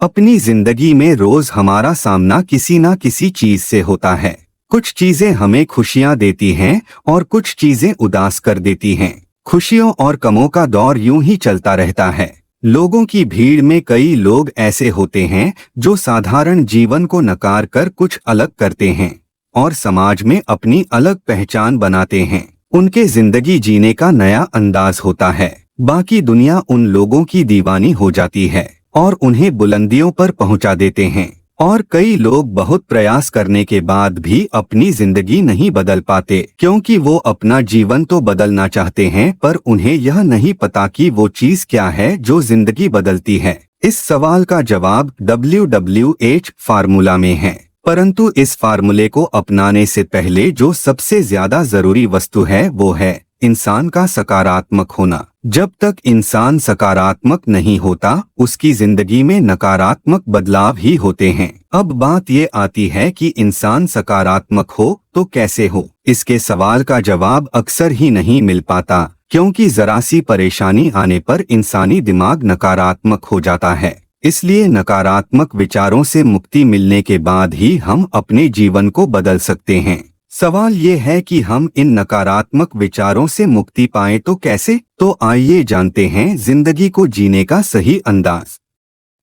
अपनी जिंदगी में रोज हमारा सामना किसी ना किसी चीज से होता है। कुछ चीजें हमें खुशियां देती हैं और कुछ चीजें उदास कर देती हैं। खुशियों और गमों का दौर यूं ही चलता रहता है। लोगों की भीड़ में कई लोग ऐसे होते हैं जो साधारण जीवन को नकार कर कुछ अलग करते हैं और समाज में अपनी अलग पहचान बनाते हैं। उनके जिंदगी जीने का नया अंदाज होता है। बाकी दुनिया उन लोगों की दीवानी हो जाती है और उन्हें बुलंदियों पर पहुंचा देते हैं। और कई लोग बहुत प्रयास करने के बाद भी अपनी जिंदगी नहीं बदल पाते, क्योंकि वो अपना जीवन तो बदलना चाहते हैं पर उन्हें यह नहीं पता कि वो चीज क्या है जो जिंदगी बदलती है। इस सवाल का जवाब WWH फार्मूला में है, परंतु इस फार्मूले को अपनाने से पहले जो सबसे ज्यादा जरूरी वस्तु है वो है इंसान का सकारात्मक होना। जब तक इंसान सकारात्मक नहीं होता उसकी जिंदगी में नकारात्मक बदलाव ही होते हैं। अब बात ये आती है कि इंसान सकारात्मक हो तो कैसे हो। इसके सवाल का जवाब अक्सर ही नहीं मिल पाता, क्योंकि जरा सी परेशानी आने पर इंसानी दिमाग नकारात्मक हो जाता है। इसलिए नकारात्मक विचारों से मुक्ति मिलने के बाद ही हम अपने जीवन को बदल सकते हैं। सवाल ये है कि हम इन नकारात्मक विचारों से मुक्ति पाएं तो कैसे। तो आइए जानते हैं जिंदगी को जीने का सही अंदाज।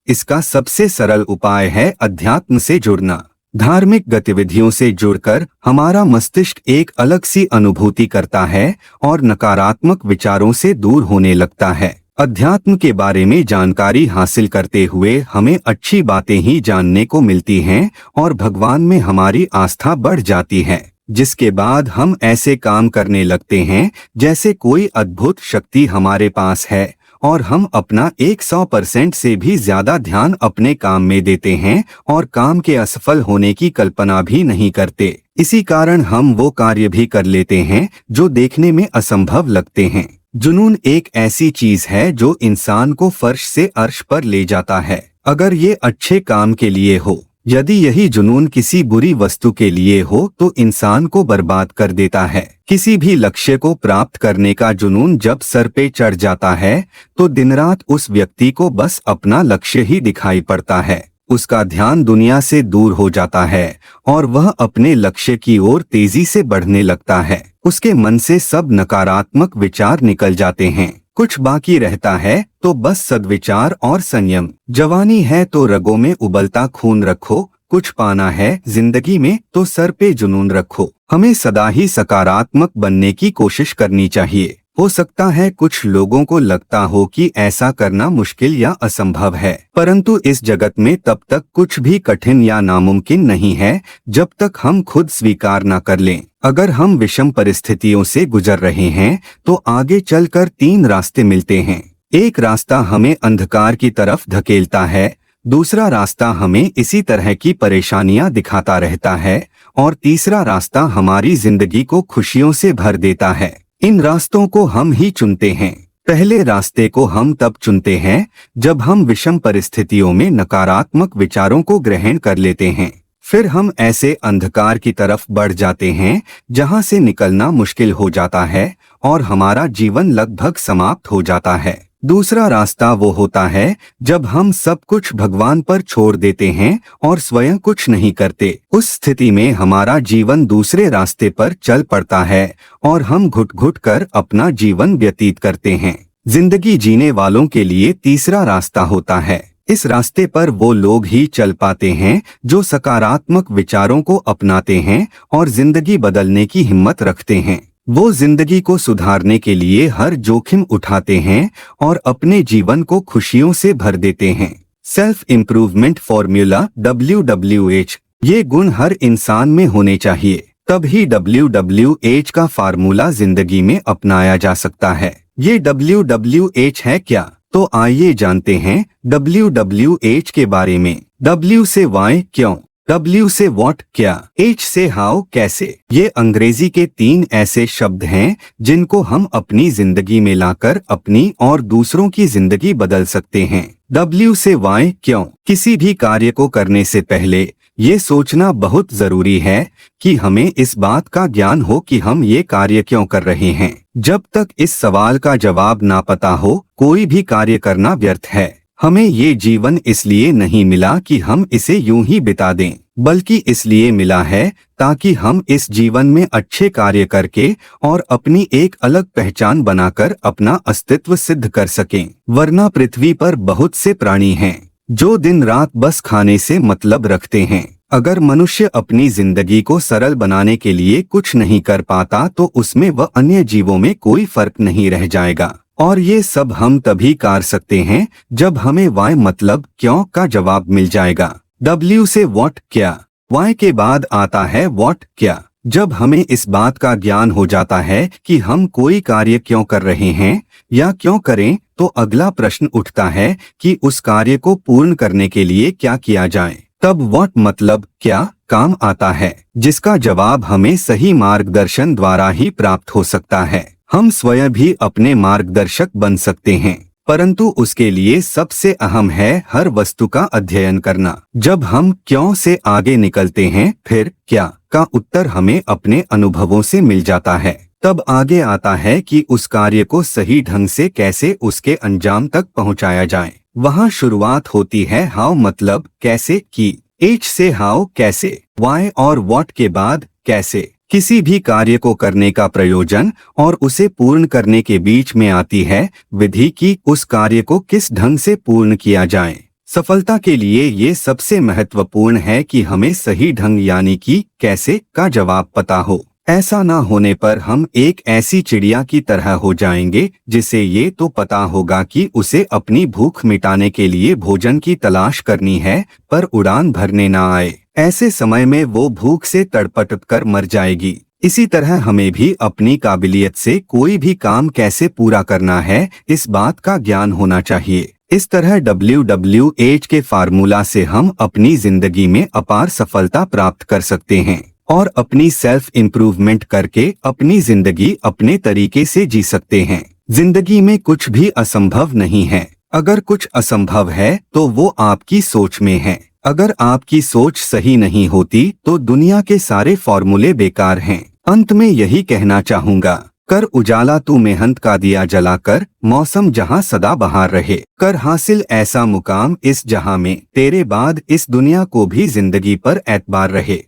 इसका सबसे सरल उपाय है अध्यात्म से जुड़ना। धार्मिक गतिविधियों से जुड़कर हमारा मस्तिष्क एक अलग सी अनुभूति करता है और नकारात्मक विचारों से दूर होने लगता है। अध्यात्म के बारे में जानकारी हासिल करते हुए हमें अच्छी बातें ही जानने को मिलती हैं और भगवान में हमारी आस्था बढ़ जाती है, जिसके बाद हम ऐसे काम करने लगते हैं जैसे कोई अद्भुत शक्ति हमारे पास है और हम अपना 100% से भी ज्यादा ध्यान अपने काम में देते हैं और काम के असफल होने की कल्पना भी नहीं करते। इसी कारण हम वो कार्य भी कर लेते हैं जो देखने में असंभव लगते हैं। जुनून एक ऐसी चीज है जो इंसान को फर्श से अर्श पर ले जाता है, अगर ये अच्छे काम के लिए हो। यदि यही जुनून किसी बुरी वस्तु के लिए हो तो इंसान को बर्बाद कर देता है। किसी भी लक्ष्य को प्राप्त करने का जुनून जब सर पे चढ़ जाता है तो दिन रात उस व्यक्ति को बस अपना लक्ष्य ही दिखाई पड़ता है। उसका ध्यान दुनिया से दूर हो जाता है और वह अपने लक्ष्य की ओर तेजी से बढ़ने लगता है। उसके मन से सब नकारात्मक विचार निकल जाते हैं। कुछ बाकी रहता है तो बस सद्विचार और संयम। जवानी है तो रगों में उबलता खून रखो, कुछ पाना है जिंदगी में तो सर पे जुनून रखो। हमें सदा ही सकारात्मक बनने की कोशिश करनी चाहिए। हो सकता है कुछ लोगों को लगता हो कि ऐसा करना मुश्किल या असंभव है, परंतु इस जगत में तब तक कुछ भी कठिन या नामुमकिन नहीं है जब तक हम खुद स्वीकार न कर लें। अगर हम विषम परिस्थितियों से गुजर रहे हैं तो आगे चलकर 3 रास्ते मिलते हैं। एक रास्ता हमें अंधकार की तरफ धकेलता है, दूसरा रास्ता हमें इसी तरह की परेशानियां दिखाता रहता है और तीसरा रास्ता हमारी जिंदगी को खुशियों से भर देता है। इन रास्तों को हम ही चुनते हैं। पहले रास्ते को हम तब चुनते हैं जब हम विषम परिस्थितियों में नकारात्मक विचारों को ग्रहण कर लेते हैं। फिर हम ऐसे अंधकार की तरफ बढ़ जाते हैं जहां से निकलना मुश्किल हो जाता है और हमारा जीवन लगभग समाप्त हो जाता है। दूसरा रास्ता वो होता है जब हम सब कुछ भगवान पर छोड़ देते हैं और स्वयं कुछ नहीं करते। उस स्थिति में हमारा जीवन दूसरे रास्ते पर चल पड़ता है और हम घुट घुट कर अपना जीवन व्यतीत करते हैं। जिंदगी जीने वालों के लिए तीसरा रास्ता होता है। इस रास्ते पर वो लोग ही चल पाते हैं जो सकारात्मक विचारों को अपनाते हैं और जिंदगी बदलने की हिम्मत रखते हैं। वो जिंदगी को सुधारने के लिए हर जोखिम उठाते हैं और अपने जीवन को खुशियों से भर देते हैं। सेल्फ इम्प्रूवमेंट फॉर्मूला WWH, ये गुण हर इंसान में होने चाहिए, तभी WWH का फार्मूला जिंदगी में अपनाया जा सकता है। ये WWH है क्या? तो आइए जानते हैं WWH के बारे में। W से वाई क्यों, W से व्हाट क्या, H से हाउ कैसे। ये अंग्रेजी के 3 ऐसे शब्द हैं जिनको हम अपनी जिंदगी में लाकर अपनी और दूसरों की जिंदगी बदल सकते हैं। W से वाई क्यों, किसी भी कार्य को करने से पहले ये सोचना बहुत जरूरी है कि हमें इस बात का ज्ञान हो कि हम ये कार्य क्यों कर रहे हैं। जब तक इस सवाल का जवाब ना पता हो कोई भी कार्य करना व्यर्थ है। हमें ये जीवन इसलिए नहीं मिला कि हम इसे यूं ही बिता दें, बल्कि इसलिए मिला है ताकि हम इस जीवन में अच्छे कार्य करके और अपनी एक अलग पहचान बनाकर अपना अस्तित्व सिद्ध कर सकें। वरना पृथ्वी पर बहुत से प्राणी हैं जो दिन रात बस खाने से मतलब रखते हैं। अगर मनुष्य अपनी जिंदगी को सरल बनाने के लिए कुछ नहीं कर पाता तो उसमें व अन्य जीवों में कोई फर्क नहीं रह जाएगा। और ये सब हम तभी कर सकते हैं जब हमें वाई मतलब क्यों का जवाब मिल जाएगा। W से व्हाट क्या, वाई के बाद आता है व्हाट क्या। जब हमें इस बात का ज्ञान हो जाता है कि हम कोई कार्य क्यों कर रहे हैं या क्यों करें, तो अगला प्रश्न उठता है कि उस कार्य को पूर्ण करने के लिए क्या किया जाए। तब व्हाट मतलब क्या काम आता है, जिसका जवाब हमें सही मार्गदर्शन द्वारा ही प्राप्त हो सकता है। हम स्वयं भी अपने मार्गदर्शक बन सकते हैं, परंतु उसके लिए सबसे अहम है हर वस्तु का अध्ययन करना। जब हम क्यों से आगे निकलते हैं, फिर क्या का उत्तर हमें अपने अनुभवों से मिल जाता है। तब आगे आता है कि उस कार्य को सही ढंग से कैसे उसके अंजाम तक पहुंचाया जाए। वहां शुरुआत होती है हाउ मतलब कैसे की। H से हाउ कैसे, वाई और व्हाट के बाद कैसे। किसी भी कार्य को करने का प्रयोजन और उसे पूर्ण करने के बीच में आती है विधि की उस कार्य को किस ढंग से पूर्ण किया जाए। सफलता के लिए ये सबसे महत्वपूर्ण है कि हमें सही ढंग यानी कि कैसे का जवाब पता हो। ऐसा ना होने पर हम एक ऐसी चिड़िया की तरह हो जाएंगे जिसे ये तो पता होगा कि उसे अपनी भूख मिटाने के लिए भोजन की तलाश करनी है, पर उड़ान भरने ना आए। ऐसे समय में वो भूख से तड़पट कर मर जाएगी। इसी तरह हमें भी अपनी काबिलियत से कोई भी काम कैसे पूरा करना है इस बात का ज्ञान होना चाहिए। इस तरह WWH के फार्मूला से हम अपनी जिंदगी में अपार सफलता प्राप्त कर सकते हैं और अपनी सेल्फ इम्प्रूवमेंट करके अपनी जिंदगी अपने तरीके से जी सकते हैं। जिंदगी में कुछ भी असंभव नहीं है। अगर कुछ असंभव है तो वो आपकी सोच में है। अगर आपकी सोच सही नहीं होती तो दुनिया के सारे फॉर्मूले बेकार हैं। अंत में यही कहना चाहूँगा, कर उजाला तू मेहनत का दिया जला कर, मौसम जहाँ सदा बहार रहे। कर हासिल ऐसा मुकाम इस जहाँ में, तेरे बाद इस दुनिया को भी जिंदगी पर एतबार रहे।